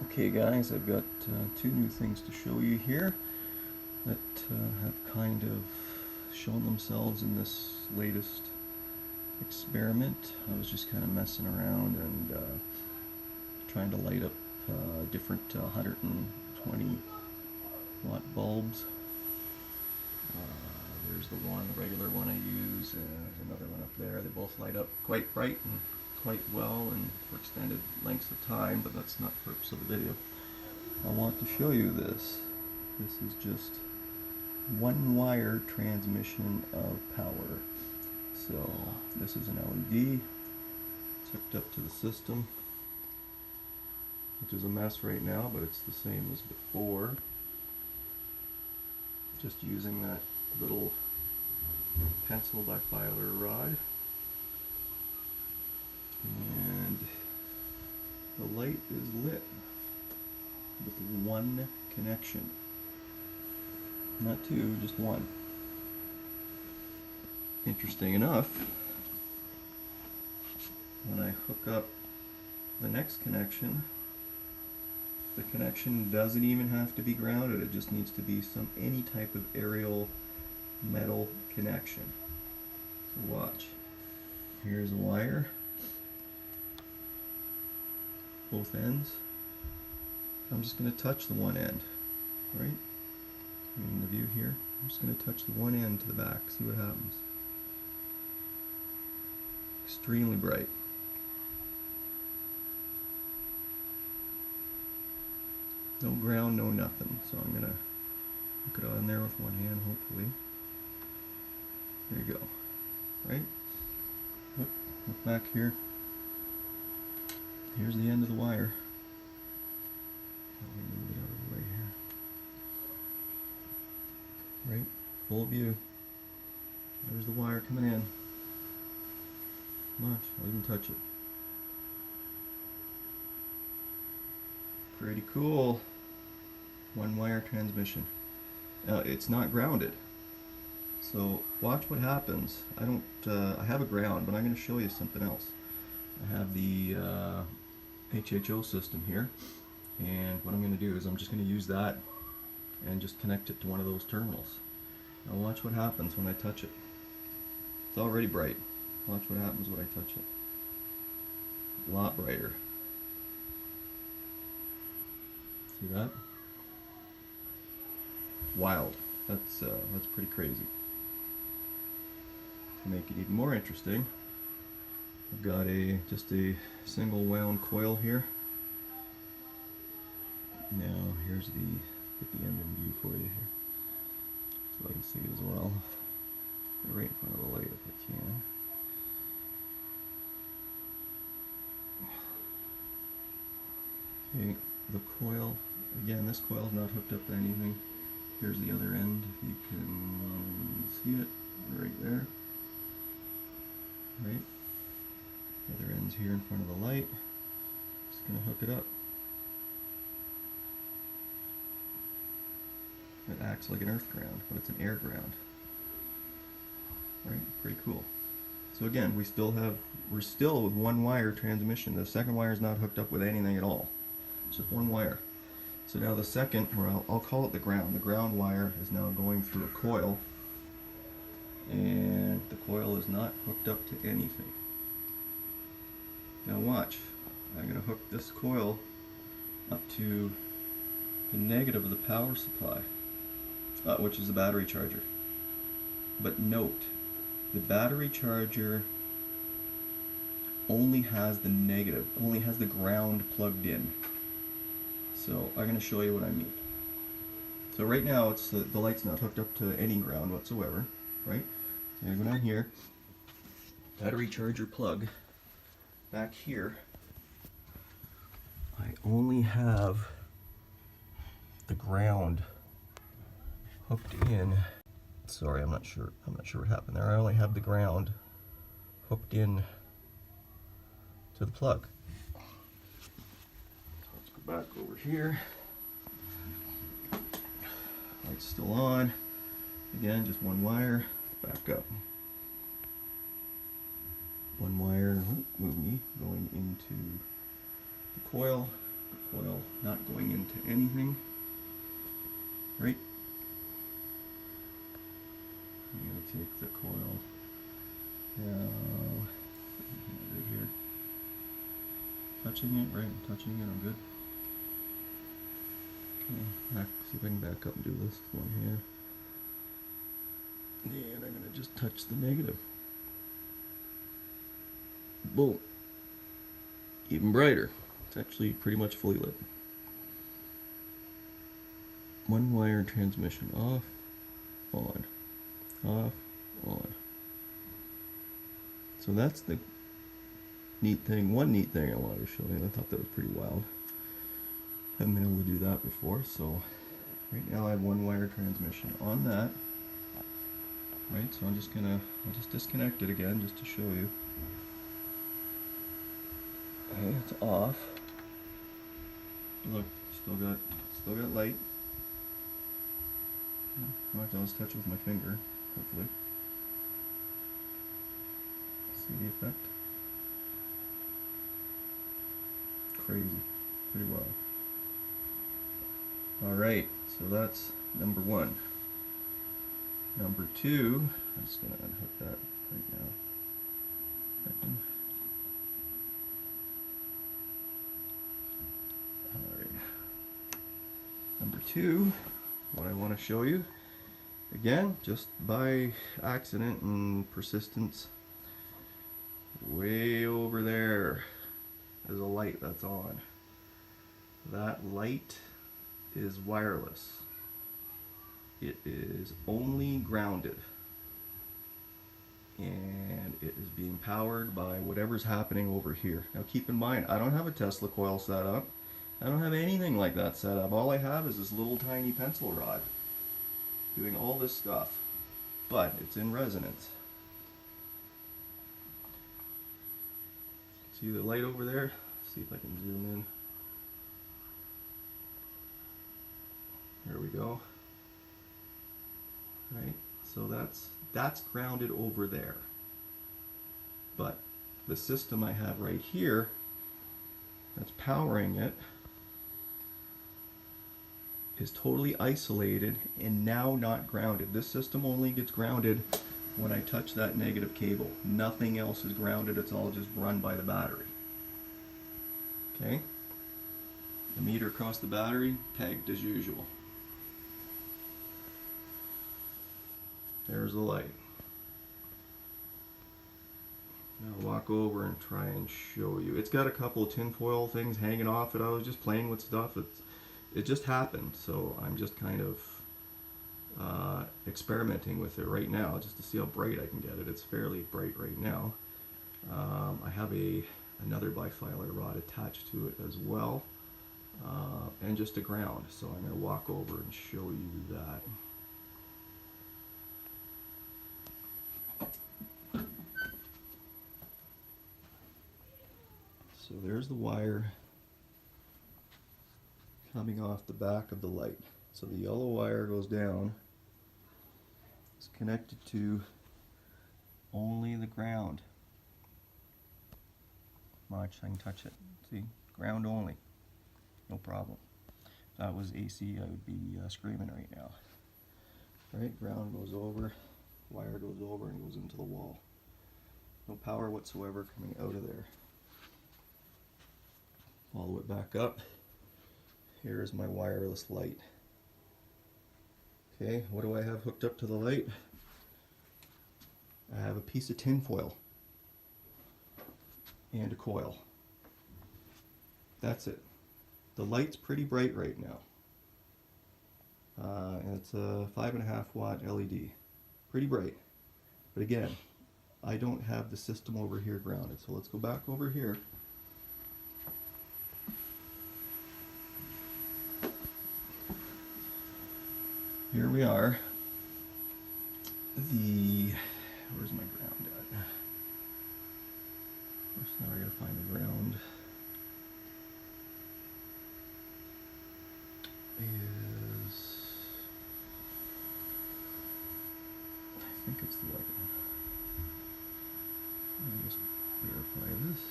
Okay guys, I've got two new things to show you here that have kind of shown themselves in this latest experiment. I was just kind of messing around and trying to light up different 120 watt bulbs. There's the regular one I use, and there's another one up there. They both light up quite bright and quite well and for extended lengths of time, but that's not the purpose of the video. I want to show you this. This is just one wire transmission of power. So this is an LED. It's hooked up to the system, which is a mess right now, but it's the same as before. Just using that little pencil bifilar rod. And the light is lit with one connection. Not two, just one. Interesting enough, when I hook up the next connection, the connection doesn't even have to be grounded. It just needs to be any type of aerial metal connection. So watch. Here's a wire, both ends. I'm just going to touch the one end, right? In the view here, I'm just going to touch the one end to the back, see what happens. Extremely bright. No ground, no nothing. So I'm going to hook it on there with one hand, hopefully. There you go. Right? Look back here. Here's the end of the wire. Let me move it out of the way here. Right? Full view. There's the wire coming in. Watch, I'll even touch it. Pretty cool. One wire transmission. It's not grounded. So watch what happens. I have a ground, but I'm going to show you something else. I have the HHO system here, and what I'm going to do is I'm just going to use that and just connect it to one of those terminals. Now watch what happens when I touch it. It's already bright. Watch what happens when I touch it. A lot brighter. See that? Wild. That's pretty crazy. To make it even more interesting, I've got just a single wound coil here. Now here's get the end in view for you here, so I can see it as well. Right in front of the light if I can. Okay, the coil, again, this coil is not hooked up to anything. Here's the other end, if you can see it, right there. Right? The other end's here in front of the light. Just going to hook it up. It acts like an earth ground, but it's an air ground. Right? Pretty cool. So again, we're still with one wire transmission. The second wire is not hooked up with anything at all. It's just one wire. So now the second, or I'll call it the ground wire is now going through a coil, and the coil is not hooked up to anything. Now watch, I'm going to hook this coil up to the negative of the power supply, which is the battery charger. But note, the battery charger only has the negative, only has the ground plugged in. So I'm going to show you what I mean. So right now it's the light's not hooked up to any ground whatsoever, right? So I'm going to go down here, battery charger plug. Back here, I only have the ground hooked in. Sorry, I'm not sure what happened there. I only have the ground hooked in to the plug. Back over here. Light's still on. Again, just one wire. Back up. One wire going into the coil. Coil not going into anything, right? I'm going to take the coil right here, touching it, right? I'm touching it, I'm good. Okay, see if I can back up and do this with one hand. And I'm going to just touch the negative. Boom. Even brighter. It's actually pretty much fully lit. One wire transmission off, on, off, on. So that's the neat thing. One neat thing I wanted to show you. I thought that was pretty wild. Haven't been able to do that before. So right now I have one wire transmission on that. Right, so I'll just disconnect it again just to show you. Okay, it's off. Look, still got light. I'll have to just touch it with my finger, hopefully. See the effect? Crazy. Pretty wild. Alright, so that's number one. Number two, I'm just going to unhook that right now. Second. Alright. Number two, what I want to show you, again, just by accident and persistence, way over there is a light that's on. That light is wireless. It is only grounded, and it is being powered by whatever's happening over here. Now keep in mind, I don't have a Tesla coil set up. I don't have anything like that set up. All I have is this little tiny pencil rod doing all this stuff, but it's in resonance. See the light over there? See if I can zoom in. There we go. Right, so that's grounded over there. But the system I have right here that's powering it is totally isolated and now not grounded. This system only gets grounded when I touch that negative cable. Nothing else is grounded, it's all just run by the battery. Okay? The meter across the battery, pegged as usual. There's the light. Now I'll walk over and try and show you. It's got a couple of tinfoil things hanging off it. I was just playing with stuff. It just happened, so I'm just kind of experimenting with it right now just to see how bright I can get it. It's fairly bright right now. I have another bifilar rod attached to it as well, and just a ground. So I'm going to walk over and show you that. So there's the wire coming off the back of the light. So the yellow wire goes down. It's connected to only the ground. Watch, I can touch it. See, ground only. No problem. If that was AC, I would be screaming right now. Right, ground goes over, wire goes over and goes into the wall. No power whatsoever coming out of there. Follow it back up. Here is my wireless light. Okay, what do I have hooked up to the light? I have a piece of tin foil and a coil. That's it. The light's pretty bright right now. And it's a 5.5 watt LED. Pretty bright. But again, I don't have the system over here grounded. So let's go back over here. Here we are. Where's my ground at? First, now I gotta find the ground. I think it's the light one. Let me just verify this.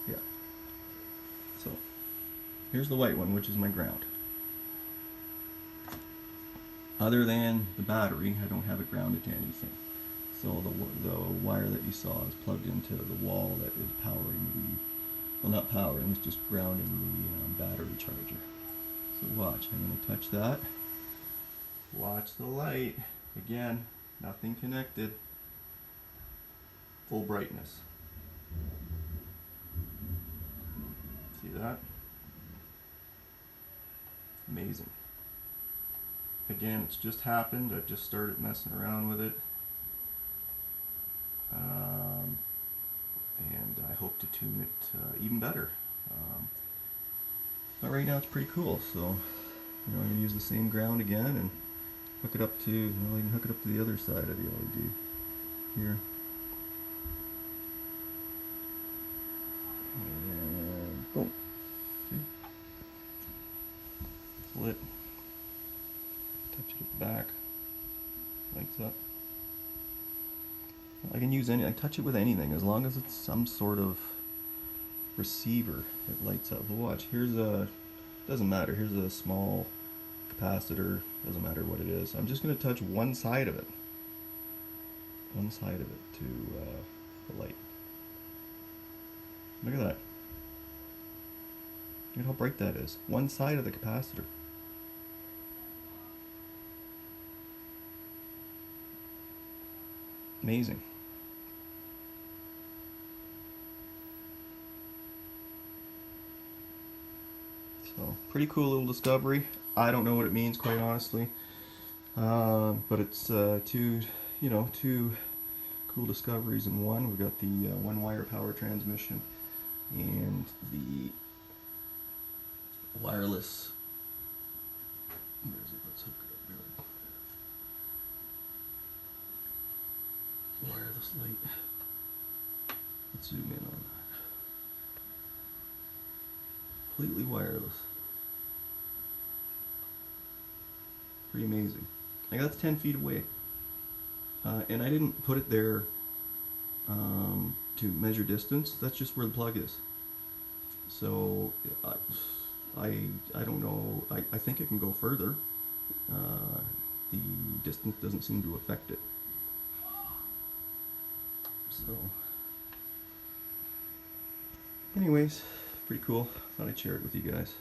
Yeah. So here's the white one, which is my ground. Other than the battery, I don't have it grounded to anything. So the wire that you saw is plugged into the wall that is powering the, well, not powering, it's just grounding the battery charger. So watch, I'm going to touch that. Watch the light. Again, nothing connected. Full brightness. See that? Amazing. Again, it's just happened. I've just started messing around with it. And I hope to tune it even better. But right now it's pretty cool. So, I'm going to use the same ground again and hook it up to, well, I can hook it up to the other side of the LED here. And boom. See? It's lit. Touch it at the back. Lights up. I can use any, I touch it with anything as long as it's some sort of receiver that lights up. Well, watch, here's a, doesn't matter, here's a small capacitor, doesn't matter what it is. I'm just going to touch one side of it. One side of it to the light. Look at that. Look at how bright that is. One side of the capacitor. Amazing. So, pretty cool little discovery. I don't know what it means, quite honestly. But it's two cool discoveries in one. We've got the one-wire power transmission and the wireless. Where is it? Let's hook it up here. Wireless light. Let's zoom in on that. Completely wireless. Pretty amazing. I got 10 feet away. And I didn't put it there to measure distance. That's just where the plug is. So I don't know. I think it can go further. The distance doesn't seem to affect it. So anyways, pretty cool. Thought I'd share it with you guys.